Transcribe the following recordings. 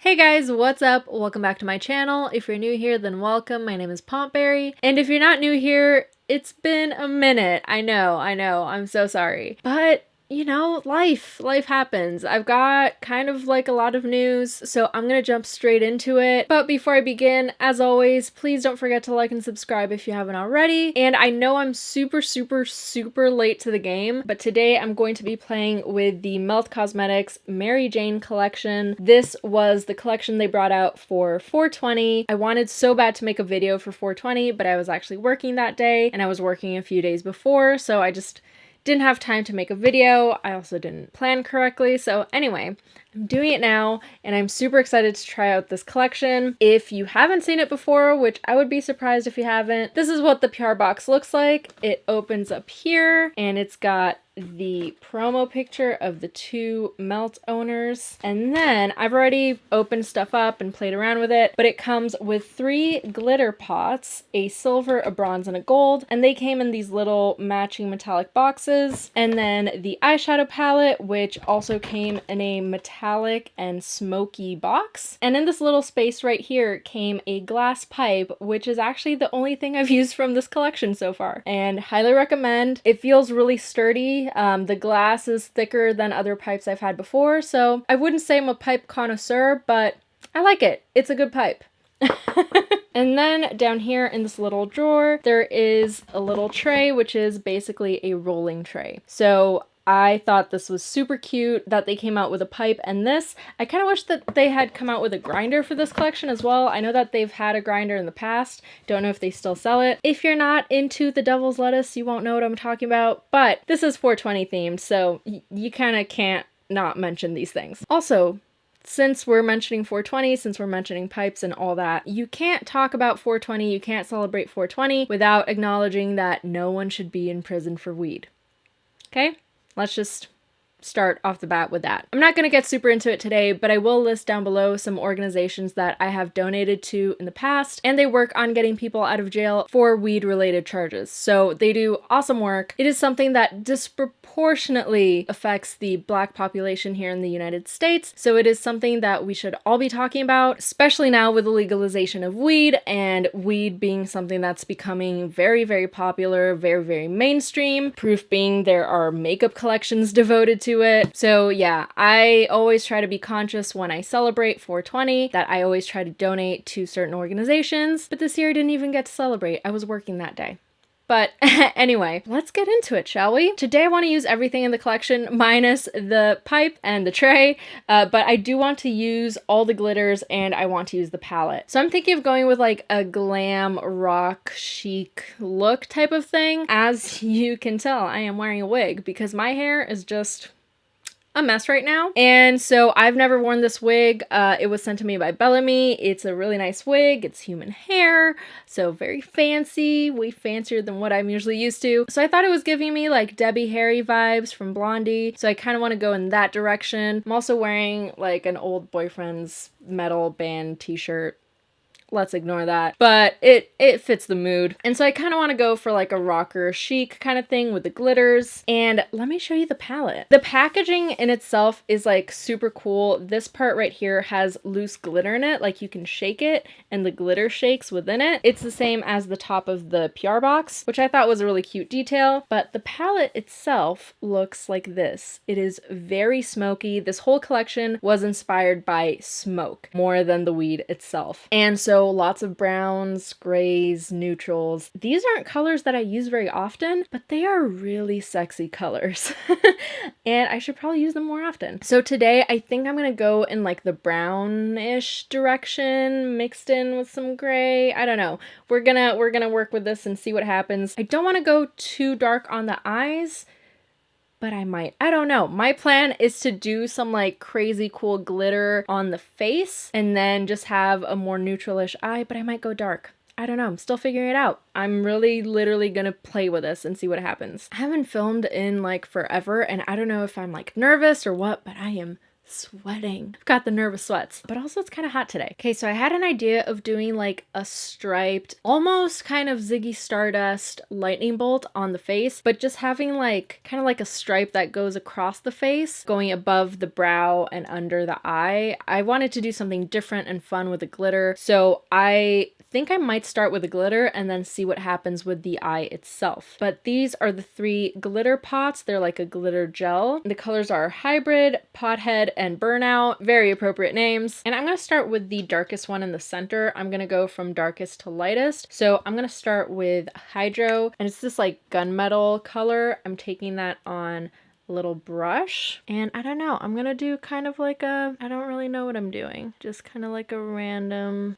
Hey guys, what's up? Welcome back to my channel. If you're new here, then welcome. My name is Pompberry. And if you're not new here, it's been a minute. I know, I'm so sorry. But you know, life happens. I've got kind of like a lot of news, so I'm gonna jump straight into it. But before I begin, as always, please don't forget to like and subscribe if you haven't already. And I know I'm super late to the game, but today I'm going to be playing with the Melt Cosmetics Mary Jane collection. This was the collection they brought out for 420. I wanted so bad to make a video for 420, but I was actually working that day, and I was working a few days before, so I just didn't have time to make a video. I also didn't plan correctly. So anyway, I'm doing it now and I'm super excited to try out this collection. If you haven't seen it before, which I would be surprised if you haven't, this is what the PR box looks like. It opens up here and it's got the promo picture of the two Melt owners. And then I've already opened stuff up and played around with it, but it comes with 3 glitter pots, a silver, a bronze, and a gold. And they came in these little matching metallic boxes. And then the eyeshadow palette, which also came in a metallic and smoky box. And in this little space right here came a glass pipe, which is actually the only thing I've used from this collection so far. And highly recommend. It feels really sturdy. The glass is thicker than other pipes I've had before, so I wouldn't say I'm a pipe connoisseur, but I like it. It's a good pipe. And then down here in this little drawer, there is a little tray, which is basically a rolling tray. So I thought this was super cute that they came out with a pipe and this. I kind of wish that they had come out with a grinder for this collection as well. I know that they've had a grinder in the past. Don't know if they still sell it. If you're not into the devil's lettuce, you won't know what I'm talking about, but this is 420 themed, so you kind of can't not mention these things. Also, since we're mentioning 420, since we're mentioning pipes and all that, you can't talk about 420, you can't celebrate 420 without acknowledging that no one should be in prison for weed. Okay? Let's just start off the bat with that. I'm not going to get super into it today, but I will list down below some organizations that I have donated to in the past, and they work on getting people out of jail for weed-related charges. So they do awesome work. It is something that disproportionately affects the Black population here in the United States, so it is something that we should all be talking about, especially now with the legalization of weed, and weed being something that's becoming very popular, very mainstream. Proof being there are makeup collections devoted to it. So yeah, I always try to be conscious when I celebrate 420 that I always try to donate to certain organizations, but this year I didn't even get to celebrate. I was working that day. But anyway, let's get into it, shall we? Today I want to use everything in the collection minus the pipe and the tray, but I do want to use all the glitters and I want to use the palette. So I'm thinking of going with like a glam rock chic look type of thing. As you can tell, I am wearing a wig because my hair is just a mess right now. And so I've never worn this wig. It was sent to me by Bellamy. It's a really nice wig. It's human hair, so very fancy, way fancier than what I'm usually used to. So I thought it was giving me like Debbie Harry vibes from Blondie. So I kind of want to go in that direction. I'm also wearing like an old boyfriend's metal band t-shirt. Let's ignore that. But it fits the mood. And so I kind of want to go for like a rocker chic kind of thing with the glitters. And let me show you the palette. The packaging in itself is like super cool. This part right here has loose glitter in it. Like you can shake it and the glitter shakes within it. It's the same as the top of the PR box, which I thought was a really cute detail. But the palette itself looks like this. It is very smoky. This whole collection was inspired by smoke more than the weed itself. And so lots of browns, grays, neutrals. These aren't colors that I use very often, but they are really sexy colors. And I should probably use them more often. So today I think I'm gonna go in like the brownish direction mixed in with some gray. I don't know. We're gonna work with this and see what happens. I don't want to go too dark on the eyes, but I might. I don't know. My plan is to do some like crazy cool glitter on the face and then just have a more neutralish eye, but I might go dark. I don't know. I'm still figuring it out. I'm really literally gonna play with this and see what happens. I haven't filmed in like forever and I don't know if I'm like nervous or what, but I am sweating. I've got the nervous sweats, but also it's kind of hot today. Okay, so I had an idea of doing like a striped, almost kind of Ziggy Stardust lightning bolt on the face, but just having like kind of like a stripe that goes across the face, going above the brow and under the eye. I wanted to do something different and fun with the glitter, so I think I might start with the glitter and then see what happens with the eye itself. But these are the 3 glitter pots. They're like a glitter gel. The colors are Hybrid, Pothead, and Burnout. Very appropriate names. And I'm going to start with the darkest one in the center. I'm going to go from darkest to lightest. So I'm going to start with Hydro, and it's this like gunmetal color. I'm taking that on a little brush, and I don't know, I'm going to do kind of like a, I don't really know what I'm doing. Just kind of like a random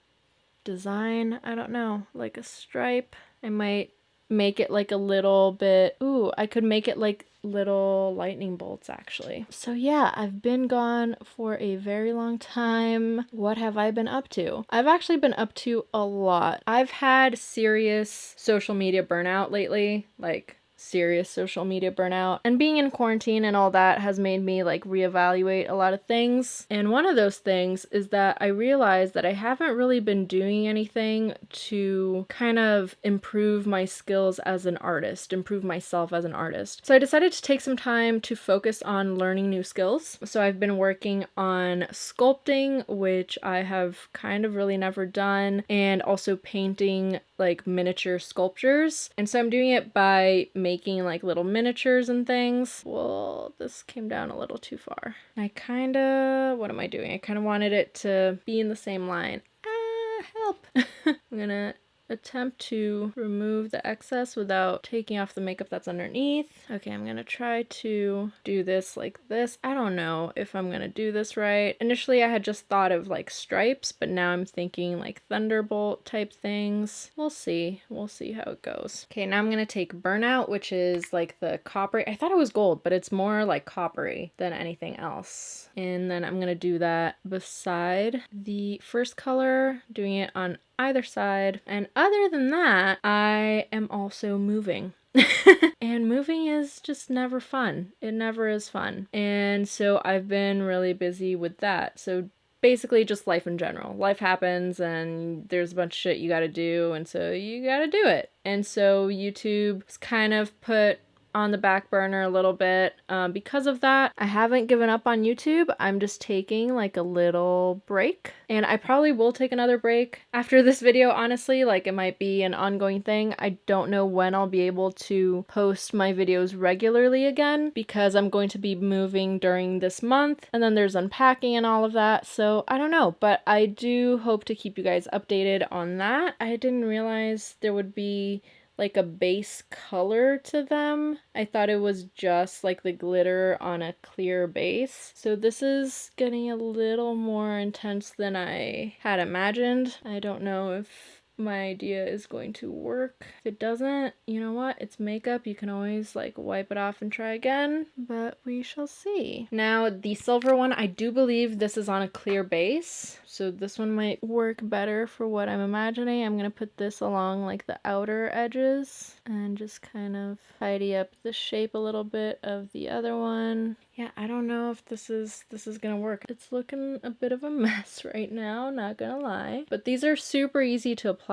design, I don't know, like a stripe. I might make it like a little bit, ooh, I could make it like little lightning bolts actually. So yeah, I've been gone for a very long time. What have I been up to? I've actually been up to a lot. I've had serious social media burnout lately, like serious social media burnout, and being in quarantine and all that has made me like reevaluate a lot of things. And one of those things is that I realized that I haven't really been doing anything to kind of improve my skills as an artist, improve myself as an artist. So I decided to take some time to focus on learning new skills. So I've been working on sculpting, which I have kind of really never done, and also painting like miniature sculptures. And so I'm doing it by making like little miniatures and things. Well, this came down a little too far. I kind of, what am I doing? I kind of wanted it to be in the same line. Help. I'm gonna attempt to remove the excess without taking off the makeup that's underneath. Okay, I'm gonna try to do this like this. I don't know if I'm gonna do this right. Initially I had just thought of like stripes, but now I'm thinking like thunderbolt type things. We'll see how it goes. Okay, now I'm gonna take Burnout, which is like the coppery. I thought it was gold, but it's more like coppery than anything else. And then I'm gonna do that beside the first color, doing it on either side. And other than that, I am also moving. And moving is just never fun. It never is fun. And so I've been really busy with that. So basically just life in general. Life happens and there's a bunch of shit you gotta do, and so you gotta do it. And so YouTube's kind of put on the back burner a little bit. Because of that, I haven't given up on YouTube. I'm just taking like a little break, and I probably will take another break after this video, honestly. Like it might be an ongoing thing. I don't know when I'll be able to post my videos regularly again, because I'm going to be moving during this month, and then there's unpacking and all of that. So I don't know, but I do hope to keep you guys updated on that. I didn't realize there would be like a base color to them. I thought it was just like the glitter on a clear base. So this is getting a little more intense than I had imagined. I don't know if my idea is going to work. If it doesn't, you know what? It's makeup. You can always like wipe it off and try again, but we shall see. Now the silver one, I do believe this is on a clear base, so this one might work better for what I'm imagining. I'm gonna put this along like the outer edges and just kind of tidy up the shape a little bit of the other one. Yeah, I don't know if this is gonna work. It's looking a bit of a mess right now, not gonna lie. But these are super easy to apply.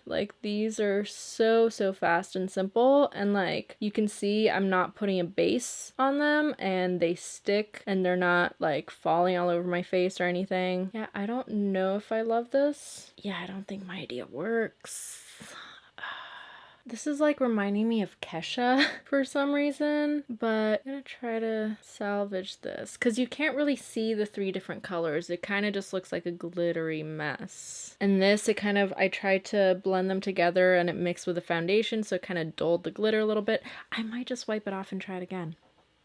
Like these are so fast and simple, and like you can see I'm not putting a base on them and they stick and they're not like falling all over my face or anything. Yeah, I don't know if I love this. Yeah, I don't think my idea works. This is like reminding me of Kesha for some reason, but I'm gonna try to salvage this because you can't really see the 3 different colors. It kind of just looks like a glittery mess. And this, it kind of, I tried to blend them together and it mixed with the foundation, so it kind of dulled the glitter a little bit. I might just wipe it off and try it again.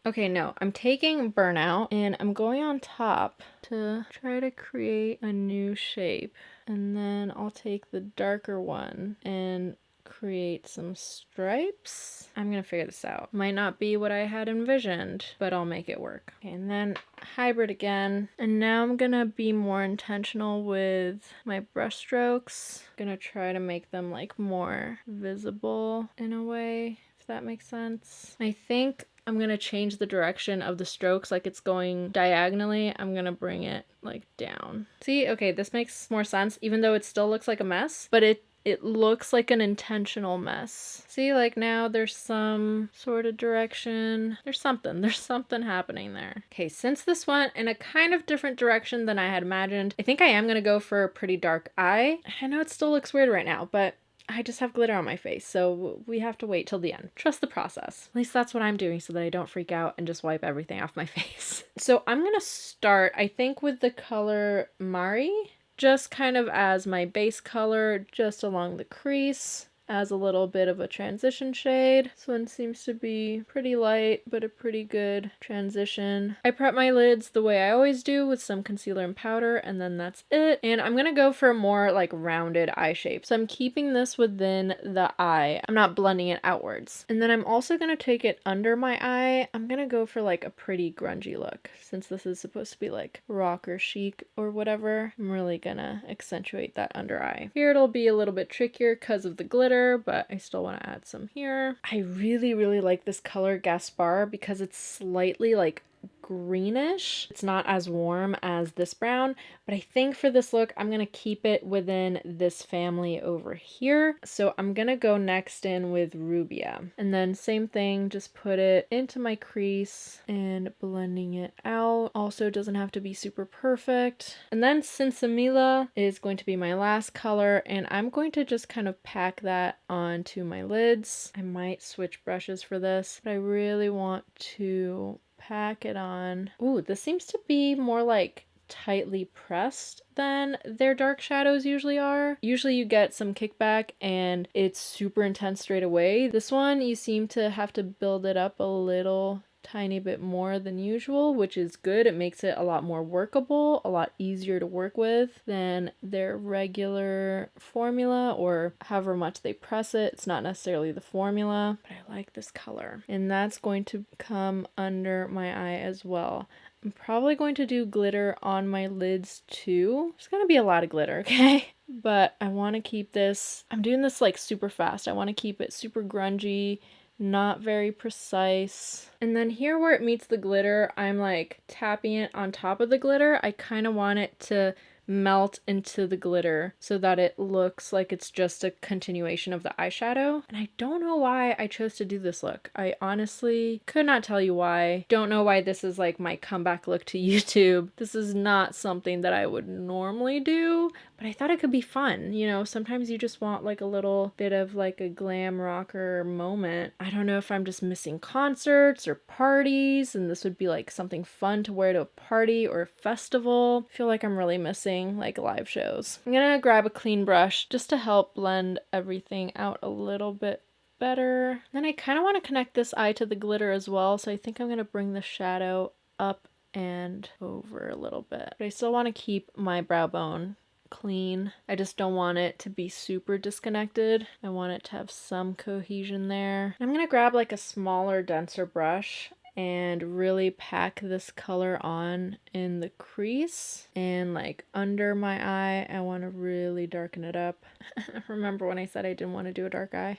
Okay, no, I'm taking Burnout and I'm going on top to try to create a new shape. And then I'll take the darker one and create some stripes. I'm gonna figure this out. Might not be what I had envisioned, but I'll make it work. Okay, and then Hybrid again. And now I'm gonna be more intentional with my brush strokes. Gonna try to make them like more visible in a way, if that makes sense. I think I'm gonna change the direction of the strokes, like it's going diagonally. I'm gonna bring it like down. See, okay, this makes more sense, even though it still looks like a mess, but it looks like an intentional mess. See, like now there's some sort of direction. There's something happening there. Okay, since this went in a kind of different direction than I had imagined, I think I am gonna go for a pretty dark eye. I know it still looks weird right now, but I just have glitter on my face, so we have to wait till the end. Trust the process. At least that's what I'm doing so that I don't freak out and just wipe everything off my face. So I'm gonna start, I think, with the color Mari, just kind of as my base color, just along the crease, as a little bit of a transition shade. This one seems to be pretty light, but a pretty good transition. I prep my lids the way I always do with some concealer and powder, and then that's it. And I'm gonna go for a more like rounded eye shape. So I'm keeping this within the eye. I'm not blending it outwards. And then I'm also gonna take it under my eye. I'm gonna go for like a pretty grungy look. Since this is supposed to be like rocker chic or whatever, I'm really gonna accentuate that under eye. Here it'll be a little bit trickier because of the glitter, but I still want to add some here. I really, really like this color Gaspar because it's slightly like greenish. It's not as warm as this brown, but I think for this look, I'm going to keep it within this family over here. So I'm going to go next in with Rubia. And then same thing, just put it into my crease and blending it out. Also doesn't have to be super perfect. And then Sinsemilla is going to be my last color, and I'm going to just kind of pack that onto my lids. I might switch brushes for this, but I really want to pack it on. Ooh, this seems to be more like tightly pressed than their dark shadows usually are. Usually you get some kickback and it's super intense straight away. This one, you seem to have to build it up a little tiny bit more than usual, which is good. It makes it a lot more workable, a lot easier to work with than their regular formula, or however much they press it. It's not necessarily the formula, but I like this color. And that's going to come under my eye as well. I'm probably going to do glitter on my lids too. There's gonna be a lot of glitter, okay? But I want to keep this, I'm doing this like super fast. I want to keep it super grungy, not very precise. And then here where it meets the glitter, I'm like tapping it on top of the glitter. I kind of want it to melt into the glitter so that it looks like it's just a continuation of the eyeshadow. And I don't know why I chose to do this look. I honestly could not tell you why. Don't know why this is like my comeback look to YouTube. This is not something that I would normally do, but I thought it could be fun. You know, sometimes you just want like a little bit of like a glam rocker moment. I don't know if I'm just missing concerts or parties, and this would be like something fun to wear to a party or a festival. I feel like I'm really missing like live shows. I'm gonna grab a clean brush just to help blend everything out a little bit better. Then I kind of want to connect this eye to the glitter as well, so I think I'm gonna bring the shadow up and over a little bit. But I still want to keep my brow bone clean. I just don't want it to be super disconnected. I want it to have some cohesion there. I'm gonna grab like a smaller, denser brush and really pack this color on in the crease and like under my eye. I want to really darken it up. Remember when I said I didn't want to do a dark eye?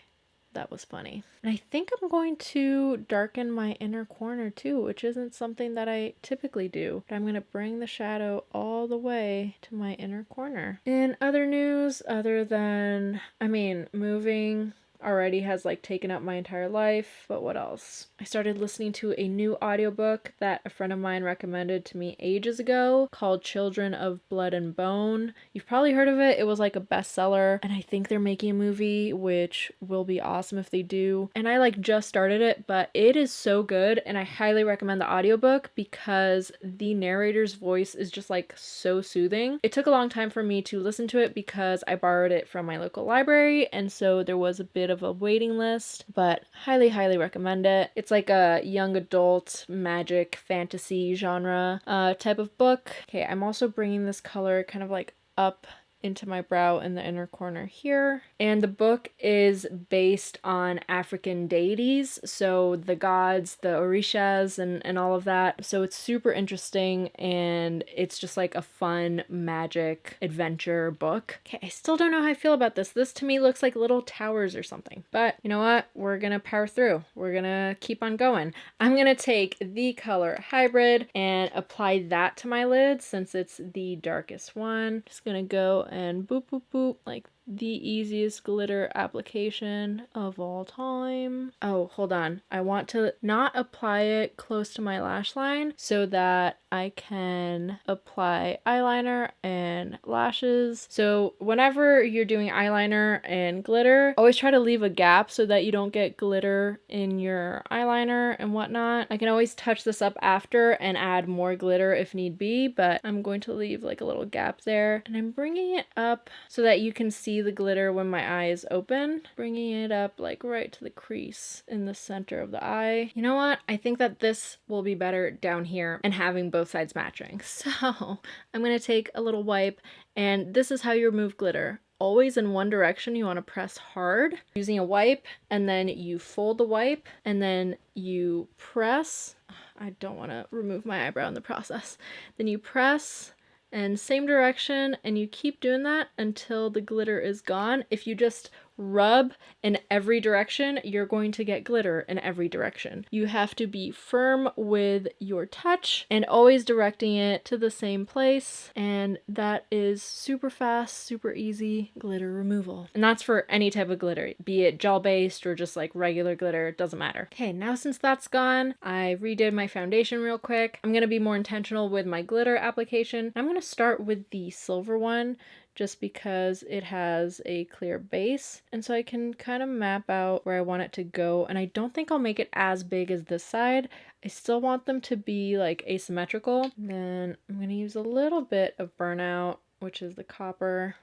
That was funny. And I think I'm going to darken my inner corner too, which isn't something that I typically do. But I'm going to bring the shadow all the way to my inner corner. In other news, other than, moving already has like taken up my entire life, but what else? I started listening to a new audiobook that a friend of mine recommended to me ages ago called Children of Blood and Bone. You've probably heard of it. It was like a bestseller, and I think they're making a movie, which will be awesome if they do. And I like just started it, but it is so good, and I highly recommend the audiobook because the narrator's voice is just like so soothing. It took a long time for me to listen to it because I borrowed it from my local library, and so there was a bit of a waiting list, but highly recommend it. It's like a young adult magic fantasy genre type of book. Okay, I'm also bringing this color kind of like up into my brow in the inner corner here. And the book is based on African deities, so the gods, the orishas, and all of that. So it's super interesting, and it's just like a fun magic adventure book. Okay, I still don't know how I feel about this. This to me looks like little towers or something. But you know what? We're gonna power through. We're gonna keep on going. I'm gonna take the color Hybrid and apply that to my lid since it's the darkest one. Just gonna go and boop, boop, boop, like the easiest glitter application of all time. Oh, hold on. I want to not apply it close to my lash line so that I can apply eyeliner and lashes. So whenever you're doing eyeliner and glitter, always try to leave a gap so that you don't get glitter in your eyeliner and whatnot. I can always touch this up after and add more glitter if need be, but I'm going to leave like a little gap there. And I'm bringing it up so that you can see the glitter when my eye is open. Bringing it up like right to the crease in the center of the eye. You know what? I think that this will be better down here and having both sides matching. So I'm going to take a little wipe, and this is how you remove glitter. Always in one direction. You want to press hard using a wipe, and then you fold the wipe, and then you press. I don't want to remove my eyebrow in the process. Then you press and same direction, and you keep doing that until the glitter is gone. If you just rub in every direction, you're going to get glitter in every direction. You have to be firm with your touch and always directing it to the same place, and that is super fast, super easy glitter removal. And that's for any type of glitter, be it gel-based or just like regular glitter, it doesn't matter. Okay, now since that's gone, I redid my foundation real quick. I'm gonna be more intentional with my glitter application. I'm gonna start with the silver one, just because it has a clear base. And so I can kind of map out where I want it to go. And I don't think I'll make it as big as this side. I still want them to be like asymmetrical. And then I'm gonna use a little bit of burnout, which is the copper,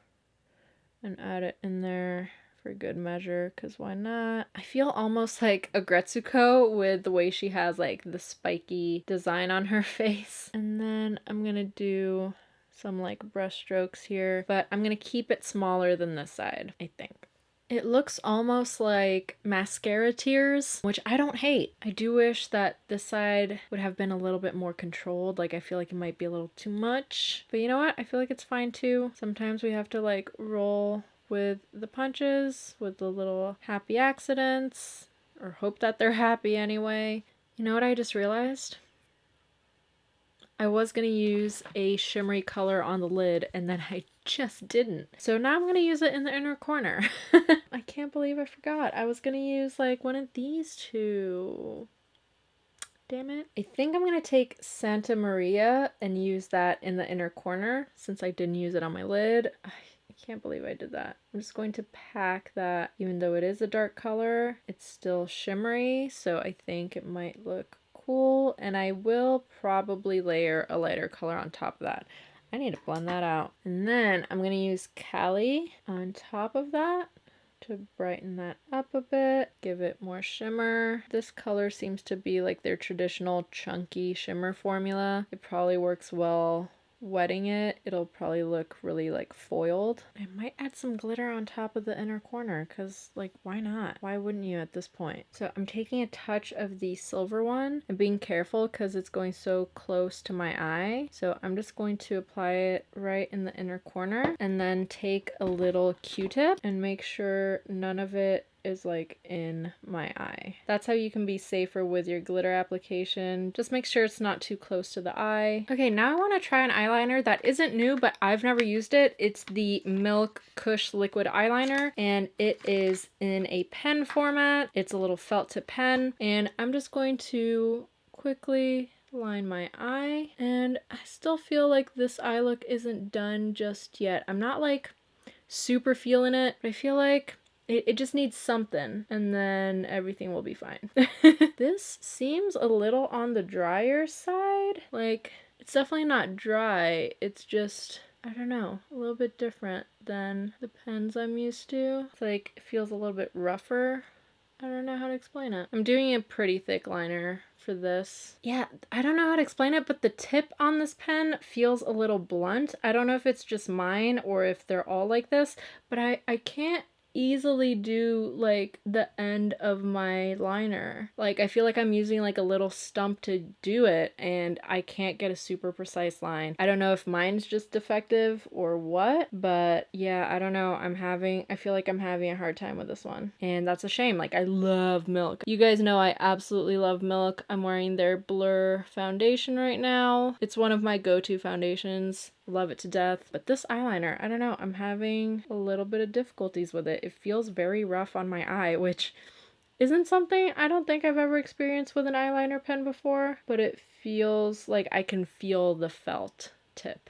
and add it in there for good measure, because why not? I feel almost like a Gretsuko with the way she has like the spiky design on her face. And then I'm gonna do some like brush strokes here, but I'm gonna keep it smaller than this side, I think. It looks almost like mascara tears, which I don't hate. I do wish that this side would have been a little bit more controlled. Like I feel like it might be a little too much, but you know what? I feel like it's fine too. Sometimes we have to like roll with the punches, with the little happy accidents, or hope that they're happy anyway. You know what I just realized? I was going to use a shimmery color on the lid, and then I just didn't. So now I'm going to use it in the inner corner. I can't believe I forgot. I was going to use like one of these two. Damn it. I think I'm going to take Santa Maria and use that in the inner corner since I didn't use it on my lid. I can't believe I did that. I'm just going to pack that. Even though it is a dark color, it's still shimmery, so I think it might look cool, and I will probably layer a lighter color on top of that. I need to blend that out. And then I'm going to use Cali on top of that to brighten that up a bit, give it more shimmer. This color seems to be like their traditional chunky shimmer formula. It probably works well wetting it. It'll probably look really like foiled. I might add some glitter on top of the inner corner because like why not? Why wouldn't you at this point? So I'm taking a touch of the silver one and being careful because it's going so close to my eye. So I'm just going to apply it right in the inner corner and then take a little Q-tip and make sure none of it is like in my eye. That's how you can be safer with your glitter application. Just make sure it's not too close to the eye. Okay, now I want to try an eyeliner that isn't new, but I've never used it. It's the Milk Kush liquid eyeliner, and it is in a pen format. It's a little felt tip pen, and I'm just going to quickly line my eye, and I still feel like this eye look isn't done just yet. I'm not like super feeling it, but I feel like it just needs something, and then everything will be fine. This seems a little on the drier side. Like, it's definitely not dry. It's just, I don't know, a little bit different than the pens I'm used to. It's like, it feels a little bit rougher I don't know how to explain it. I'm doing a pretty thick liner for this. Yeah, I don't know how to explain it, but the tip on this pen feels a little blunt. I don't know if it's just mine or if they're all like this, but I can't easily do like the end of my liner. Like I feel like I'm using like a little stump to do it and I can't get a super precise line. I don't know if mine's just defective or what, but yeah, I don't know. I feel like I'm having a hard time with this one. And that's a shame. Like I love Milk. You guys know I absolutely love Milk. I'm wearing their Blur foundation right now. It's one of my go-to foundations. Love it to death. But this eyeliner, I don't know, I'm having a little bit of difficulties with it. It feels very rough on my eye, which isn't something I don't think I've ever experienced with an eyeliner pen before, but it feels like I can feel the felt tip,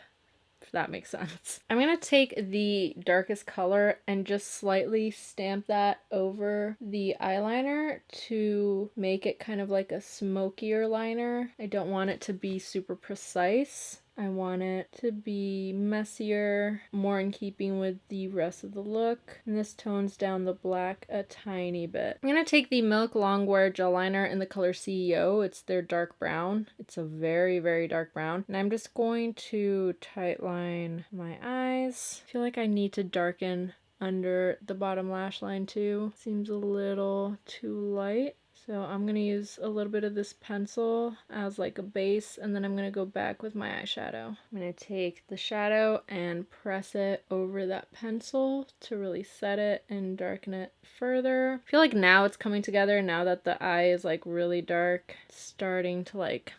if that makes sense. I'm gonna take the darkest color and just slightly stamp that over the eyeliner to make it kind of like a smokier liner. I don't want it to be super precise. I want it to be messier, more in keeping with the rest of the look. And this tones down the black a tiny bit. I'm going to take the Milk Longwear Gel Liner in the color CEO. It's their dark brown. It's a very, very dark brown. And I'm just going to tightline my eyes. I feel like I need to darken under the bottom lash line too. Seems a little too light. So I'm going to use a little bit of this pencil as like a base, and then I'm going to go back with my eyeshadow. I'm going to take the shadow and press it over that pencil to really set it and darken it further. I feel like now it's coming together now that the eye is like really dark. It's starting to like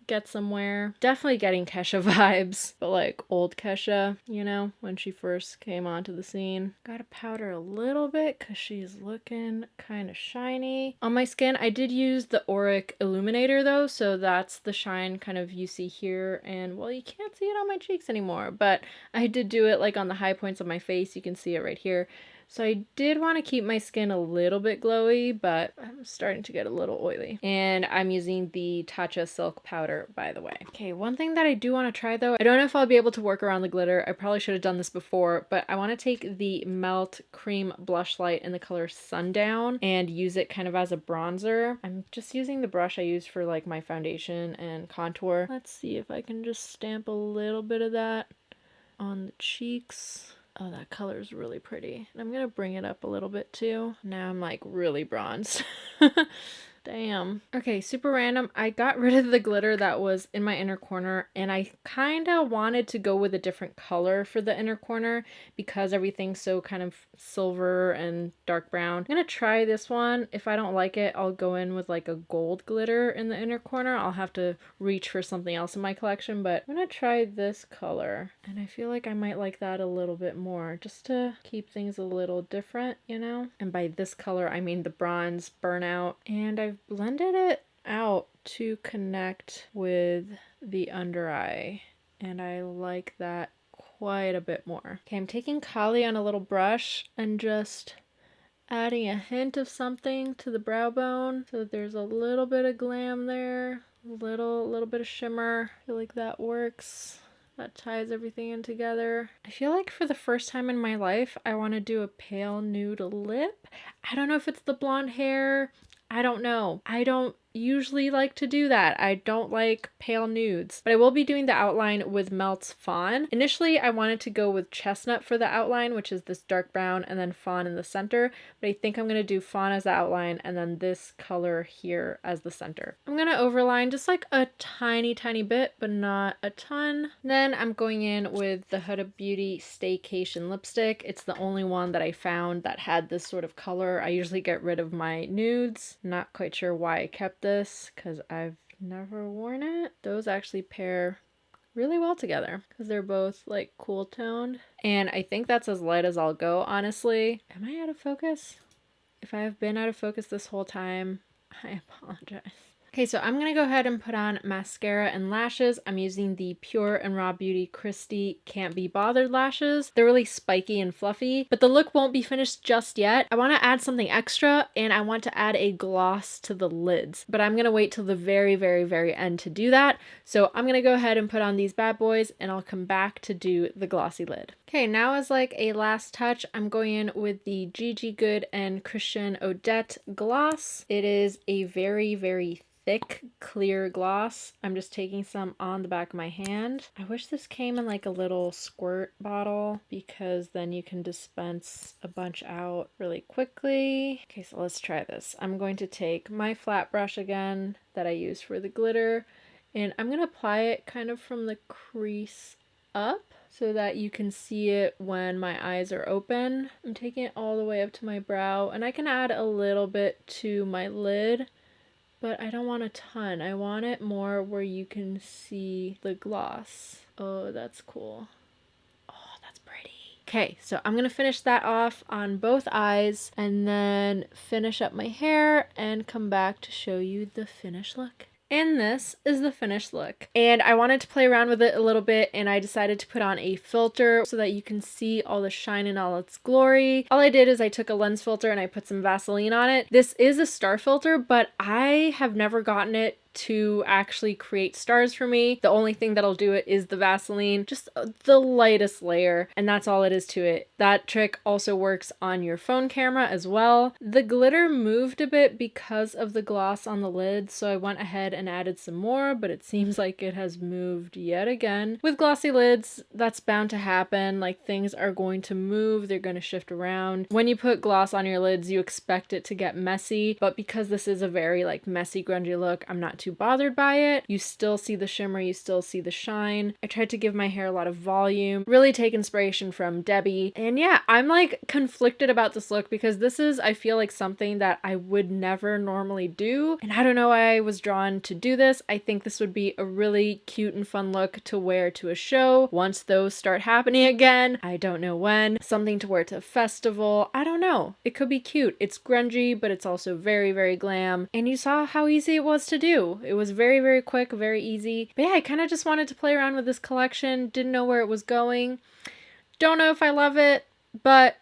get somewhere. Definitely getting Kesha vibes, but like old Kesha, you know, when she first came onto the scene. Gotta powder a little bit because she's looking kind of shiny. On my skin, I did use the Auric Illuminator though, so that's the shine kind of you see here, and well, you can't see it on my cheeks anymore, but I did do it like on the high points of my face. You can see it right here. So I did want to keep my skin a little bit glowy, but I'm starting to get a little oily. And I'm using the Tatcha Silk Powder, by the way. Okay, one thing that I do want to try though, I don't know if I'll be able to work around the glitter. I probably should have done this before, but I want to take the Melt Cream Blush Light in the color Sundown and use it kind of as a bronzer. I'm just using the brush I use for like my foundation and contour. Let's see if I can just stamp a little bit of that on the cheeks. Oh, that color is really pretty. And I'm gonna bring it up a little bit too. Now I'm like really bronzed. Damn. Okay, super random. I got rid of the glitter that was in my inner corner, and I kind of wanted to go with a different color for the inner corner because everything's so kind of silver and dark brown. I'm gonna try this one. If I don't like it, I'll go in with like a gold glitter in the inner corner. I'll have to reach for something else in my collection, but I'm gonna try this color, and I feel like I might like that a little bit more just to keep things a little different, you know? And by this color, I mean the bronze burnout, and I've blended it out to connect with the under eye, and I like that quite a bit more. Okay, I'm taking Kali on a little brush and just adding a hint of something to the brow bone so that there's a little bit of glam there, little bit of shimmer. I feel like that works. That ties everything in together. I feel like for the first time in my life, I want to do a pale nude lip. I don't know if it's the blonde hair. I don't know. I don't usually like to do that. I don't like pale nudes, but I will be doing the outline with Melt's Fawn. Initially, I wanted to go with Chestnut for the outline, which is this dark brown, and then Fawn in the center, but I think I'm going to do Fawn as the outline and then this color here as the center. I'm going to overline just like a tiny bit, but not a ton. Then I'm going in with the Huda Beauty Staycation lipstick. It's the only one that I found that had this sort of color. I usually get rid of my nudes. Not quite sure why I kept this because I've never worn it. Those actually pair really well together because they're both like cool toned, and I think that's as light as I'll go, honestly. Am I out of focus? If I have been out of focus this whole time, I apologize. Okay, so I'm going to go ahead and put on mascara and lashes. I'm using the Pure and Rawbeautykristy Can't Be Bothered lashes. They're really spiky and fluffy, but the look won't be finished just yet. I want to add something extra, and I want to add a gloss to the lids, but I'm going to wait till the very, very, very end to do that. So I'm going to go ahead and put on these bad boys, and I'll come back to do the glossy lid. Okay, now as like a last touch, I'm going in with the Gigi Good and Christian Odette gloss. It is a very, very thick, clear gloss. I'm just taking some on the back of my hand. I wish this came in like a little squirt bottle because then you can dispense a bunch out really quickly. Okay, so let's try this. I'm going to take my flat brush again that I use for the glitter, and I'm going to apply it kind of from the crease up so that you can see it when my eyes are open. I'm taking it all the way up to my brow, and I can add a little bit to my lid, but I don't want a ton. I want it more where you can see the gloss. Oh, that's cool. Oh, that's pretty. Okay, so I'm gonna finish that off on both eyes and then finish up my hair and come back to show you the finished look. And this is the finished look. And I wanted to play around with it a little bit, and I decided to put on a filter so that you can see all the shine in all its glory. All I did is I took a lens filter and I put some Vaseline on it. This is a star filter, but I have never gotten it to actually create stars for me. The only thing that'll do it is the Vaseline, just the lightest layer, and that's all it is to it. That trick also works on your phone camera as well. The glitter moved a bit because of the gloss on the lid, so I went ahead and added some more, but it seems like it has moved yet again. With glossy lids, that's bound to happen. Like, things are going to move, they're going to shift around. When you put gloss on your lids, you expect it to get messy, but because this is a very like messy, grungy look, I'm not too bothered by it. You still see the shimmer, you still see the shine. I tried to give my hair a lot of volume, really take inspiration from Debbie. And yeah, I'm like conflicted about this look because this is, I feel like, something that I would never normally do. And I don't know why I was drawn to do this. I think this would be a really cute and fun look to wear to a show once those start happening again. I don't know when. Something to wear to a festival. I don't know. It could be cute. It's grungy, but it's also very, very glam. And you saw how easy it was to do. It was very, very quick, very easy. But yeah, I kind of just wanted to play around with this collection. Didn't know where it was going. Don't know if I love it, but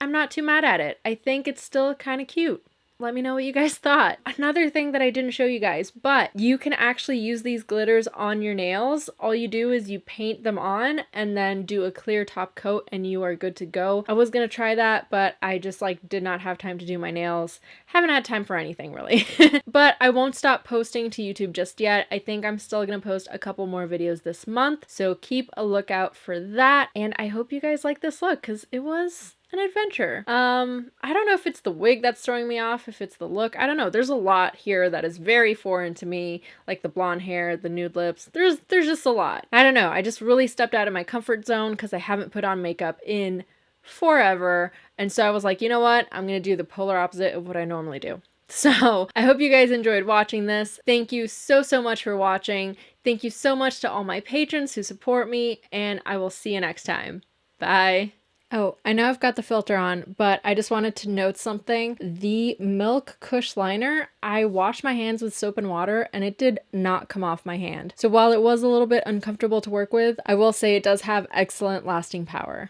I'm not too mad at it. I think it's still kind of cute. Let me know what you guys thought. Another thing that I didn't show you guys, but you can actually use these glitters on your nails. All you do is you paint them on and then do a clear top coat and you are good to go. I was gonna try that, but I just like did not have time to do my nails. Haven't had time for anything really. But I won't stop posting to YouTube just yet. I think I'm still gonna post a couple more videos this month, so keep a lookout for that. And I hope you guys like this look because it was an adventure. I don't know if it's the wig that's throwing me off, if it's the look. I don't know. There's a lot here that is very foreign to me, like the blonde hair, the nude lips. There's just a lot. I don't know. I just really stepped out of my comfort zone because I haven't put on makeup in forever. And so I was like, you know what? I'm going to do the polar opposite of what I normally do. So I hope you guys enjoyed watching this. Thank you so, so much for watching. Thank you so much to all my patrons who support me, and I will see you next time. Bye. Oh, I know I've got the filter on, but I just wanted to note something. The Milk Kush liner, I washed my hands with soap and water and it did not come off my hand. So while it was a little bit uncomfortable to work with, I will say it does have excellent lasting power.